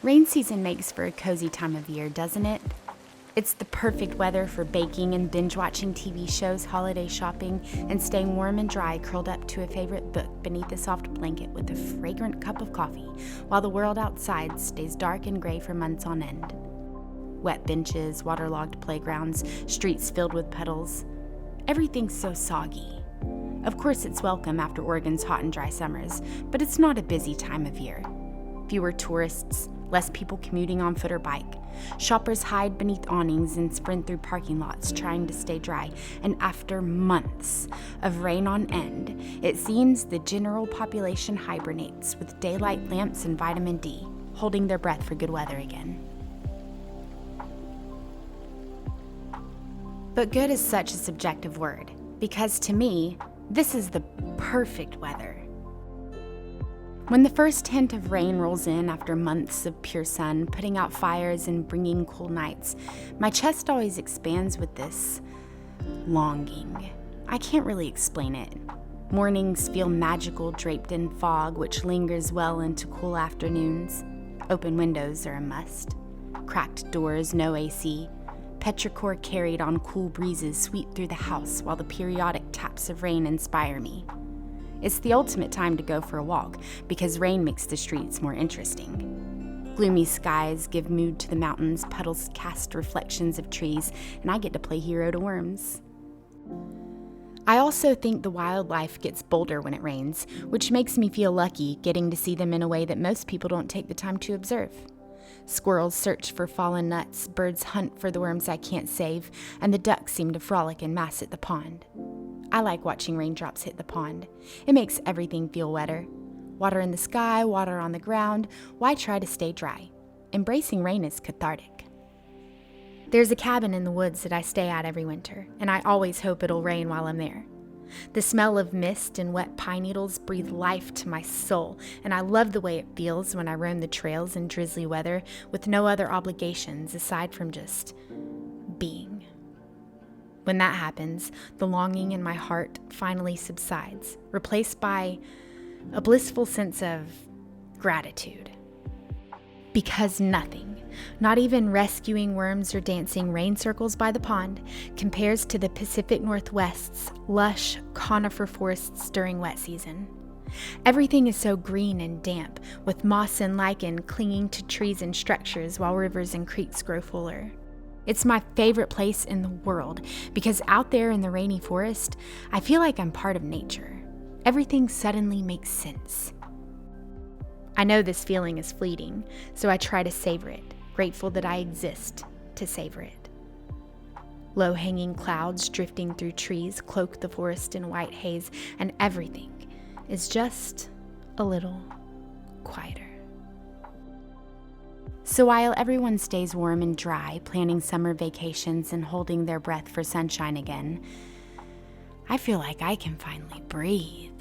Rain season makes for a cozy time of year, doesn't it? It's the perfect weather for baking and binge-watching TV shows, holiday shopping, and staying warm and dry curled up to a favorite book beneath a soft blanket with a fragrant cup of coffee, while the world outside stays dark and gray for months on end. Wet benches, waterlogged playgrounds, streets filled with puddles. Everything's so soggy. Of course it's welcome after Oregon's hot and dry summers, but it's not a busy time of year. Fewer tourists, less people commuting on foot or bike. Shoppers hide beneath awnings and sprint through parking lots trying to stay dry. And after months of rain on end, it seems the general population hibernates with daylight lamps and vitamin D, holding their breath for good weather again. But good is such a subjective word, because to me, this is the perfect weather. When the first hint of rain rolls in after months of pure sun, putting out fires and bringing cool nights, my chest always expands with this longing. I can't really explain it. Mornings feel magical, draped in fog, which lingers well into cool afternoons. Open windows are a must. Cracked doors, no AC. Petrichor carried on cool breezes sweep through the house while the periodic taps of rain inspire me. It's the ultimate time to go for a walk because rain makes the streets more interesting. Gloomy skies give mood to the mountains, puddles cast reflections of trees, and I get to play hero to worms. I also think the wildlife gets bolder when it rains, which makes me feel lucky getting to see them in a way that most people don't take the time to observe. Squirrels search for fallen nuts, birds hunt for the worms I can't save, and the ducks seem to frolic en masse at the pond. I like watching raindrops hit the pond. It makes everything feel wetter. Water in the sky, water on the ground. Why try to stay dry? Embracing rain is cathartic. There's a cabin in the woods that I stay at every winter, and I always hope it'll rain while I'm there. The smell of mist and wet pine needles breathe life to my soul, and I love the way it feels when I roam the trails in drizzly weather with no other obligations aside from just being. When that happens, the longing in my heart finally subsides, replaced by a blissful sense of gratitude. Because nothing, not even rescuing worms or dancing rain circles by the pond, compares to the Pacific Northwest's lush conifer forests during wet season. Everything is so green and damp, with moss and lichen clinging to trees and structures while rivers and creeks grow fuller. It's my favorite place in the world because out there in the rainy forest, I feel like I'm part of nature. Everything suddenly makes sense. I know this feeling is fleeting, so I try to savor it, grateful that I exist to savor it. Low-hanging clouds drifting through trees cloak the forest in white haze, and everything is just a little quieter. So while everyone stays warm and dry, planning summer vacations and holding their breath for sunshine again, I feel like I can finally breathe.